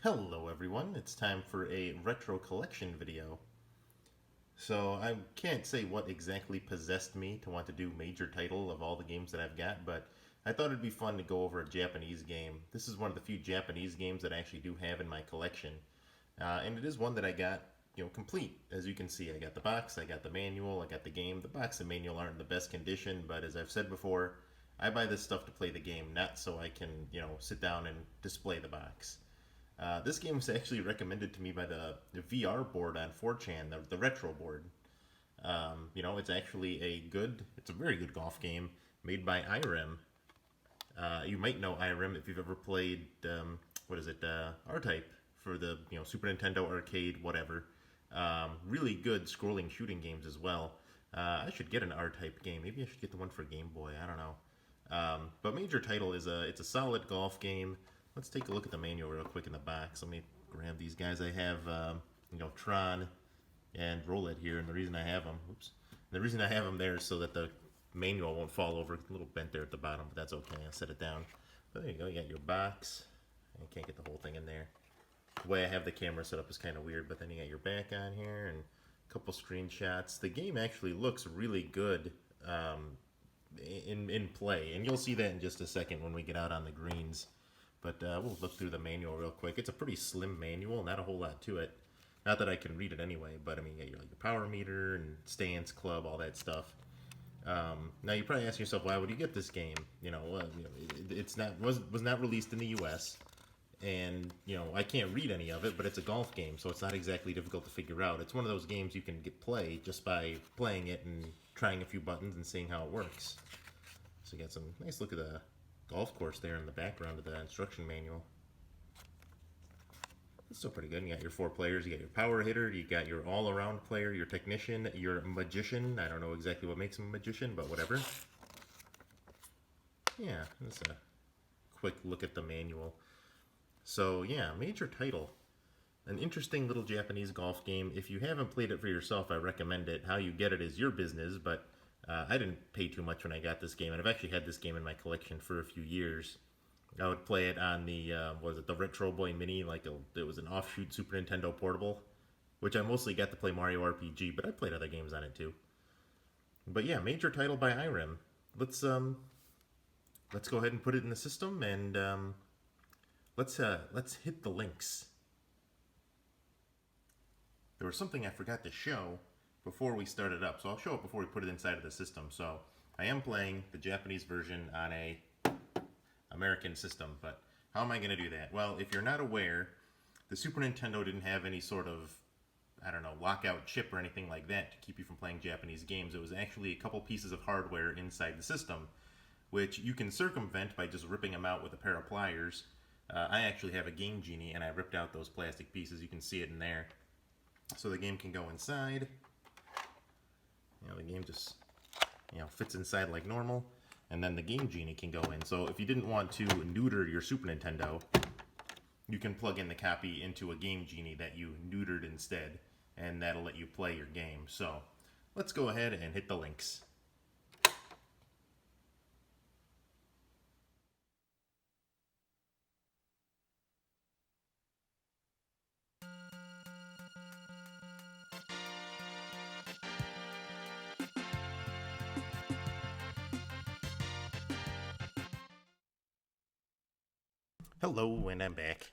Hello everyone, it's time for a retro collection video. So I can't say what exactly possessed me to want to do major title of all the games that I've got, but I thought it'd be fun to go over a Japanese game. This is one of the few Japanese games that I actually do have in my collection. And it is one that I got, complete. As you can see, I got the box, I got the manual, I got the game. The box and manual aren't in the best condition, but as I've said before, I buy this stuff to play the game, not so I can, sit down and display the box. This game was actually recommended to me by the VR board on 4chan, the retro board. It's actually it's a very good golf game made by Irem. You might know Irem if you've ever played, R-Type for the Super Nintendo arcade, whatever. Really good scrolling shooting games as well. I should get an R-Type game. Maybe I should get the one for Game Boy. I don't know. But Major Title it's a solid golf game. Let's take a look at the manual real quick in the box. Let me grab these guys. I have, Tron and Roulette here, and the reason I have them, there is so that the manual won't fall over. It's a little bent there at the bottom, but that's okay. I'll set it down. But there you go. You got your box. I can't get the whole thing in there. The way I have the camera set up is kind of weird, but then you got your back on here and a couple screenshots. The game actually looks really good in play, and you'll see that in just a second when we get out on the greens. But we'll look through the manual real quick. It's a pretty slim manual, not a whole lot to it. Not that I can read it anyway, but I mean, you got your power meter and stance, club, all that stuff. Now you probably ask yourself, why would you get this game? It's was not released in the U.S. and I can't read any of it, but it's a golf game, so it's not exactly difficult to figure out. It's one of those games you can play just by playing it and trying a few buttons and seeing how it works. So you got some nice look at the golf course there in the background of the instruction manual. It's still pretty good. You got your 4 players. You got your power hitter. You got your all-around player, your technician, your magician. I don't know exactly what makes him a magician, but whatever. Yeah, that's a quick look at the manual. So yeah, Major Title. An interesting little Japanese golf game. If you haven't played it for yourself, I recommend it. How you get it is your business, but I didn't pay too much when I got this game, and I've actually had this game in my collection for a few years. I would play it on the, the Retro Boy Mini, it was an offshoot Super Nintendo portable, which I mostly got to play Mario RPG, but I played other games on it too. But yeah, Major Title by Irem. Let's go ahead and put it in the system, and let's hit the links. There was something I forgot to show before we start it up, so I'll show it before we put it inside of the system. So I am playing the Japanese version on a American system, but how am I going to do that? Well, if you're not aware, the Super Nintendo didn't have any sort of, lockout chip or anything like that to keep you from playing Japanese games. It was actually a couple pieces of hardware inside the system, which you can circumvent by just ripping them out with a pair of pliers. I actually have a Game Genie, and I ripped out those plastic pieces. You can see it in there. So the game can go inside. The game just, fits inside like normal. And then the Game Genie can go in. So if you didn't want to neuter your Super Nintendo, you can plug in the copy into a Game Genie that you neutered instead, and that'll let you play your game. So let's go ahead and hit the links. Hello, and I'm back.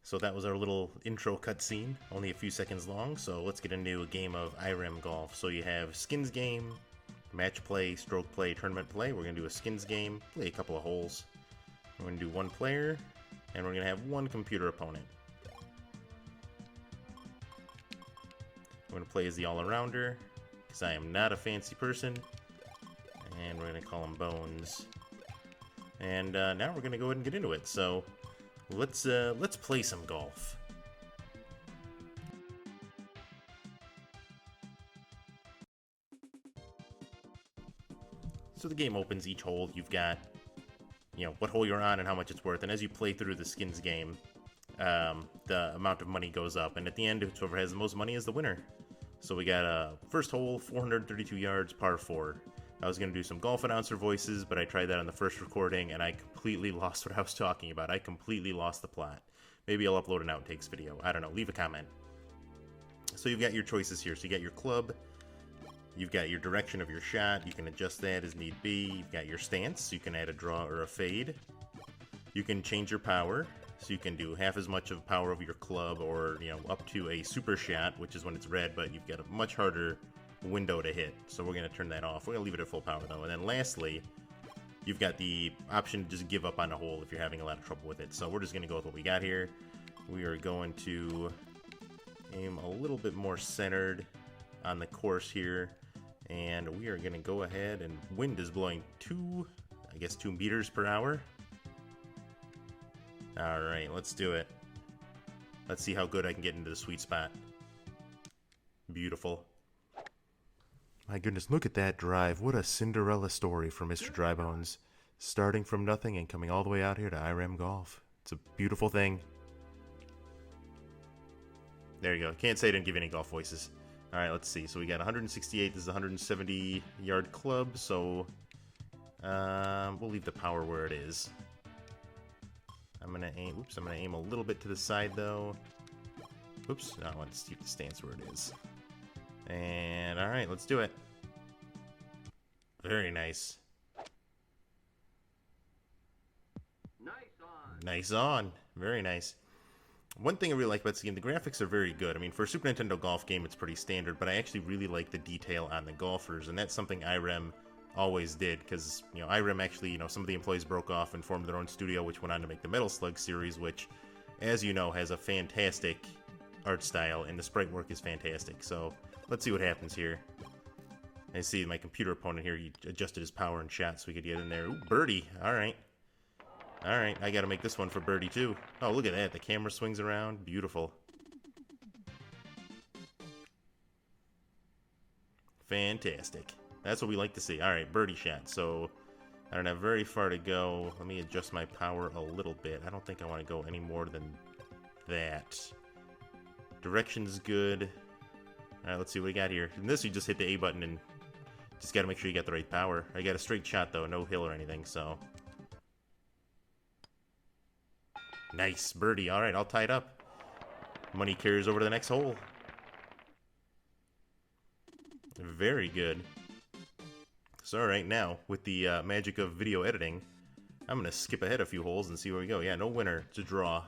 So that was our little intro cutscene, only a few seconds long, so let's get into a game of Irem Golf. So you have skins game, match play, stroke play, tournament play. We're going to do a skins game, play a couple of holes. We're going to do 1 player, and we're going to have 1 computer opponent. We're going to play as the all-arounder, because I am not a fancy person, and we're going to call him Bones. And now we're going to go ahead and get into it. So let's play some golf. So the game opens each hole. You've got, what hole you're on and how much it's worth. And as you play through the skins game, the amount of money goes up. And at the end, whoever has the most money is the winner. So we got first hole, 432 yards, par 4. I was going to do some golf announcer voices, but I tried that on the first recording, and I completely lost what I was talking about. I completely lost the plot. Maybe I'll upload an outtakes video. I don't know. Leave a comment. So you've got your choices here. So you got your club. You've got your direction of your shot. You can adjust that as need be. You've got your stance. You can add a draw or a fade. You can change your power. So you can do half as much of power of your club, or, you know, up to a super shot, which is when it's red, but you've got a much harder window to hit. So we're going to turn that off. We're going to leave it at full power, though. And then lastly, you've got the option to just give up on a hole if you're having a lot of trouble with it. So we're just going to go with what we got here. We are going to aim a little bit more centered on the course here. And we are going to go ahead, and wind is blowing 2 meters per hour. Alright, let's do it. Let's see how good I can get into the sweet spot. Beautiful. My goodness, look at that drive. What a Cinderella story for Mr. Drybones. Starting from nothing and coming all the way out here to Irem Golf. It's a beautiful thing. There you go. Can't say I didn't give any golf voices. Alright, let's see. So we got 168. This is a 170-yard club, so we'll leave the power where it is. I'm gonna aim a little bit to the side, though. Oops, no, I want to keep the stance where it is. And, alright, let's do it. Very nice. Nice on. Very nice. One thing I really like about this game, the graphics are very good. I mean, for a Super Nintendo golf game, it's pretty standard, but I actually really like the detail on the golfers, and that's something Irem always did, because, you know, Irem actually, you know, some of the employees broke off and formed their own studio, which went on to make the Metal Slug series, which, as you know, has a fantastic art style, and the sprite work is fantastic. So let's see what happens here. I see my computer opponent here, he adjusted his power and shot so we could get in there. Ooh, birdie. Alright. Alright, I gotta make this one for birdie, too. Oh, look at that. The camera swings around. Beautiful. Fantastic. That's what we like to see. Alright, birdie shot. So, I don't have very far to go. Let me adjust my power a little bit. I don't think I want to go any more than that. Direction's good. Alright, let's see what we got here. In this, you just hit the A button and just gotta make sure you got the right power. I got a straight shot, though. No hill or anything, so... Nice. Birdie. Alright, I'll tie it up. Money carries over to the next hole. Very good. So, alright, now, with the magic of video editing, I'm going to skip ahead a few holes and see where we go. Yeah, no winner. It's a draw.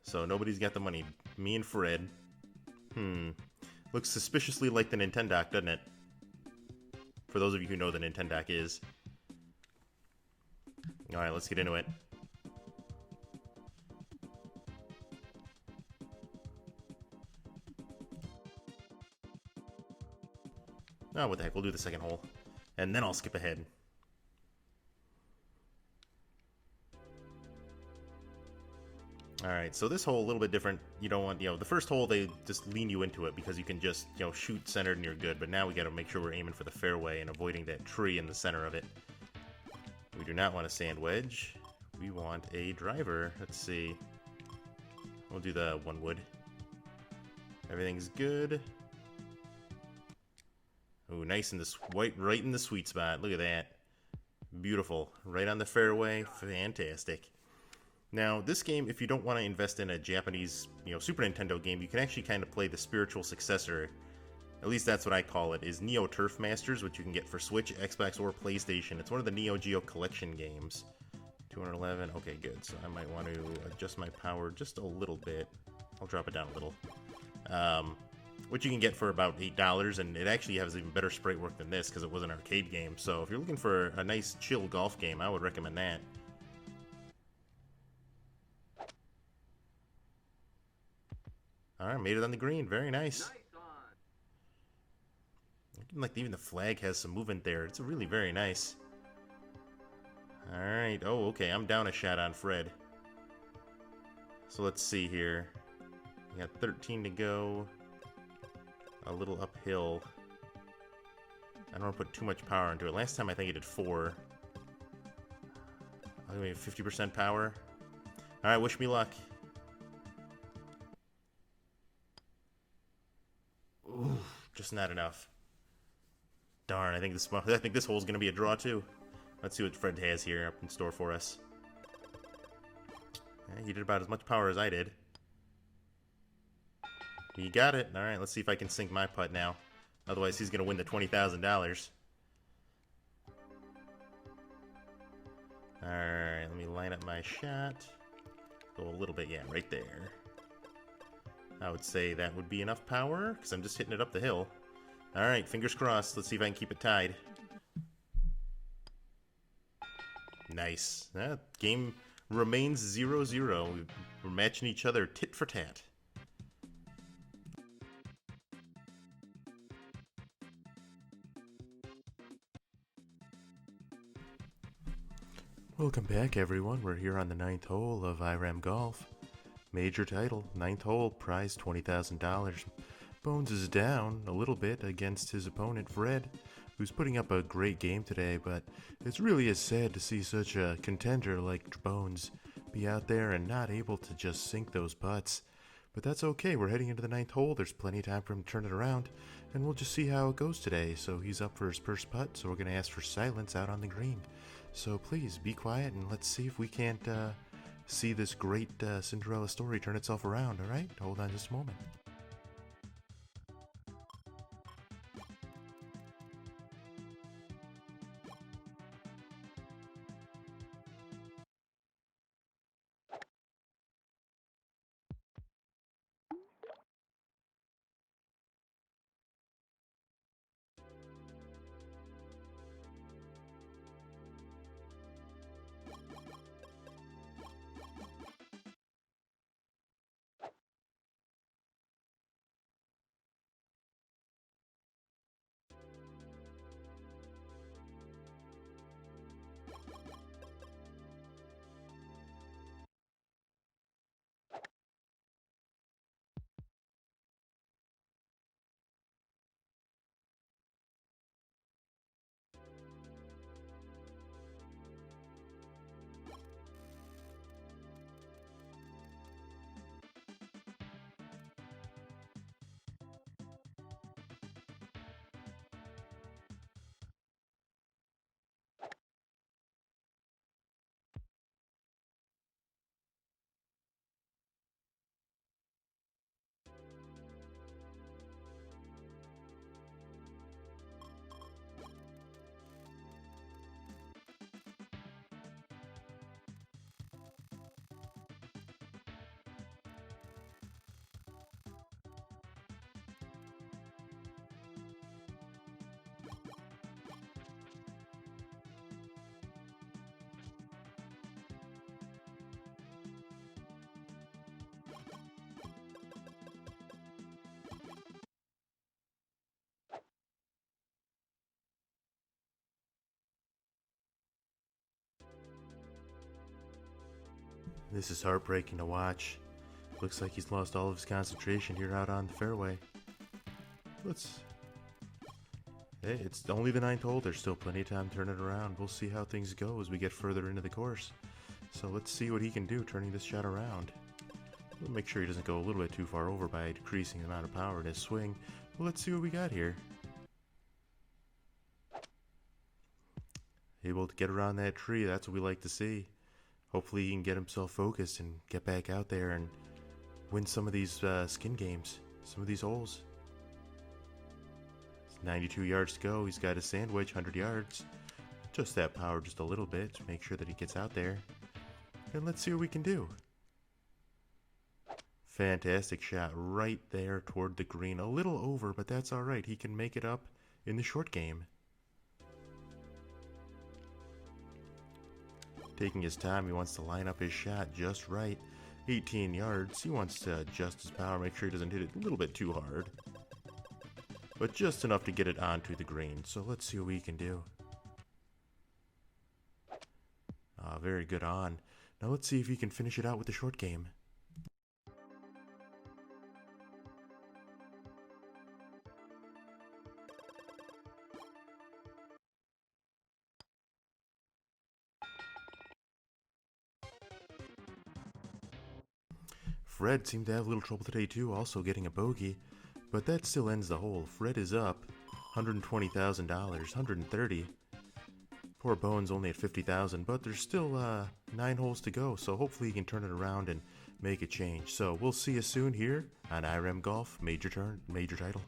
So, nobody's got the money. Me and Fred. Looks suspiciously like the Nintendoc, doesn't it? For those of you who know what the Nintendoc is. Alright, let's get into it. Oh, what the heck, we'll do the second hole. And then I'll skip ahead. Alright, so this hole a little bit different. You don't want, you know, the first hole they just lean you into it because you can just, you know, shoot centered and you're good. But now we gotta make sure we're aiming for the fairway and avoiding that tree in the center of it. We do not want a sand wedge. We want a driver. Let's see. We'll do the 1 wood. Everything's good. Ooh, nice in this white, right in the sweet spot. Look at that. Beautiful. Right on the fairway. Fantastic. Now, this game, if you don't want to invest in a Japanese, you know, Super Nintendo game, you can actually kind of play the spiritual successor. At least that's what I call it, is Neo Turf Masters, which you can get for Switch, Xbox, or PlayStation. It's one of the Neo Geo collection games. 211. Okay, good. So I might want to adjust my power just a little bit. I'll drop it down a little. Which you can get for about $8, and it actually has even better sprite work than this because it was an arcade game. So if you're looking for a nice, chill golf game, I would recommend that. Alright, made it on the green. Very nice. Like even the flag has some movement there. It's really very nice. Alright. Oh, okay. I'm down a shot on Fred. So let's see here. We got 13 to go. A little uphill. I don't want to put too much power into it. Last time I think I did 4. I'll give me 50% power. Alright, wish me luck. Ooh, just not enough. Darn, I think this hole's gonna be a draw too. Let's see what Fred has here up in store for us. Yeah, he did about as much power as I did. You got it. All right, let's see if I can sink my putt now. Otherwise, he's gonna win the $20,000. All right, let me line up my shot. Go a little bit, yeah, right there. I would say that would be enough power because I'm just hitting it up the hill. All right, fingers crossed. Let's see if I can keep it tied. Nice. That game remains 0-0. We're matching each other tit for tat. Welcome back, everyone. We're here on the 9th hole of Irem Golf. Major title, 9th hole, prize $20,000. Bones is down a little bit against his opponent, Fred, who's putting up a great game today, but it's really is sad to see such a contender like Bones be out there and not able to just sink those putts. But that's okay, we're heading into the 9th hole, there's plenty of time for him to turn it around, and we'll just see how it goes today. So he's up for his first putt, so we're going to ask for silence out on the green. So please, be quiet and let's see if we can't see this great Cinderella story turn itself around, alright? Hold on just a moment. This is heartbreaking to watch. Looks like he's lost all of his concentration here out on the fairway. Hey, it's only the 9th hole. There's still plenty of time to turn it around. We'll see how things go as we get further into the course. So let's see what he can do turning this shot around. We'll make sure he doesn't go a little bit too far over by decreasing the amount of power in his swing. Well, let's see what we got here. Able to get around that tree. That's what we like to see. Hopefully he can get himself focused and get back out there and win some of these skin games, some of these holes. It's 92 yards to go. He's got a sandwich, 100 yards. Just that power just a little bit to make sure that he gets out there. And let's see what we can do. Fantastic shot right there toward the green. A little over, but that's alright. He can make it up in the short game. Taking his time, he wants to line up his shot just right. 18 yards. He wants to adjust his power, make sure he doesn't hit it a little bit too hard. But just enough to get it onto the green. So let's see what we can do. Very good on. Now let's see if he can finish it out with the short game. Fred seemed to have a little trouble today too, also getting a bogey, but that still ends the hole. Fred is up $120,000, 130. Poor Bones only at 50,000, but there's still 9 holes to go, so hopefully he can turn it around and make a change. So we'll see you soon here on Irem Golf Major Title.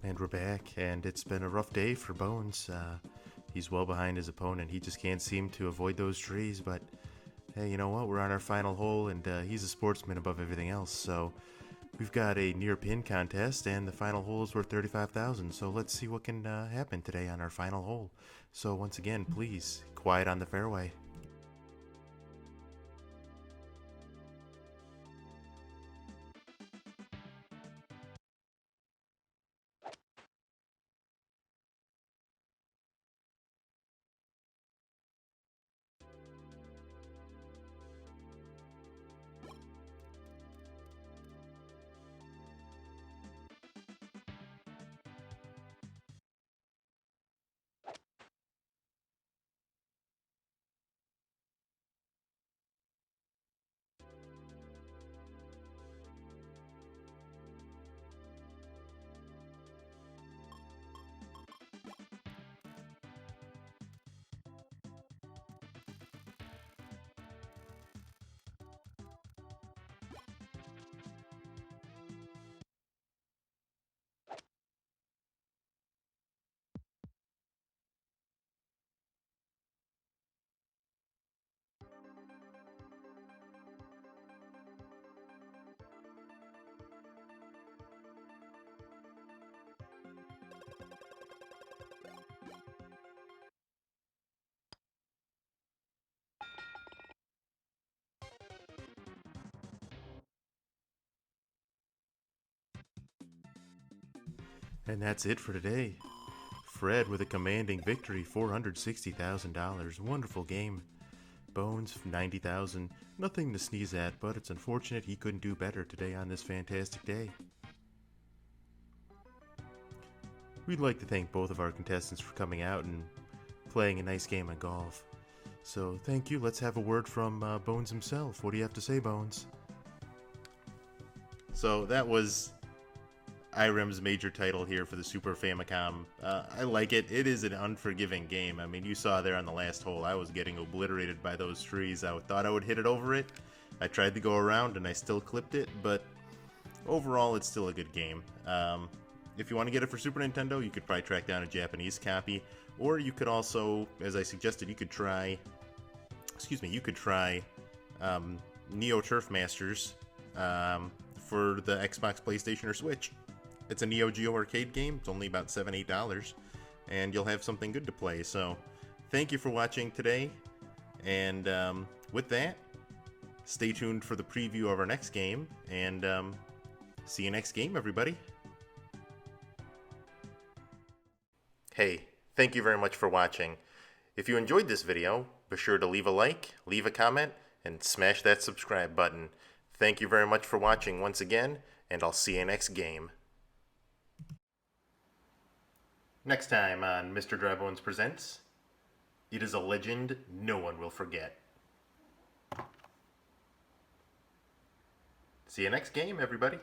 And we're back, and it's been a rough day for Bones. He's well behind his opponent. He just can't seem to avoid those trees, but hey, you know what? We're on our final hole, and he's a sportsman above everything else, so we've got a near pin contest, and the final hole is worth 35,000. So let's see what can happen today on our final hole. So once again, please, quiet on the fairway. And that's it for today. Fred with a commanding victory, $460,000. Wonderful game. Bones, 90,000. Nothing to sneeze at, but it's unfortunate he couldn't do better today on this fantastic day. We'd like to thank both of our contestants for coming out and playing a nice game of golf. So thank you. Let's have a word from Bones himself. What do you have to say, Bones? So that was Irem's major title here for the Super Famicom. I like it. It is an unforgiving game. I mean, you saw there on the last hole, I was getting obliterated by those trees. I thought I would hit it over it. I tried to go around and I still clipped it, but overall it's still a good game. If you want to get it for Super Nintendo, you could probably track down a Japanese copy, or you could also, as I suggested, you could try Neo Turf Masters for the Xbox, PlayStation, or Switch. It's a Neo Geo arcade game. It's only about $7, $8, and you'll have something good to play. So, thank you for watching today, and with that, stay tuned for the preview of our next game, and see you next game, everybody. Hey, thank you very much for watching. If you enjoyed this video, be sure to leave a like, leave a comment, and smash that subscribe button. Thank you very much for watching once again, and I'll see you next game. Next time on Mr. Drybones Presents, it is a legend no one will forget. See you next game, everybody.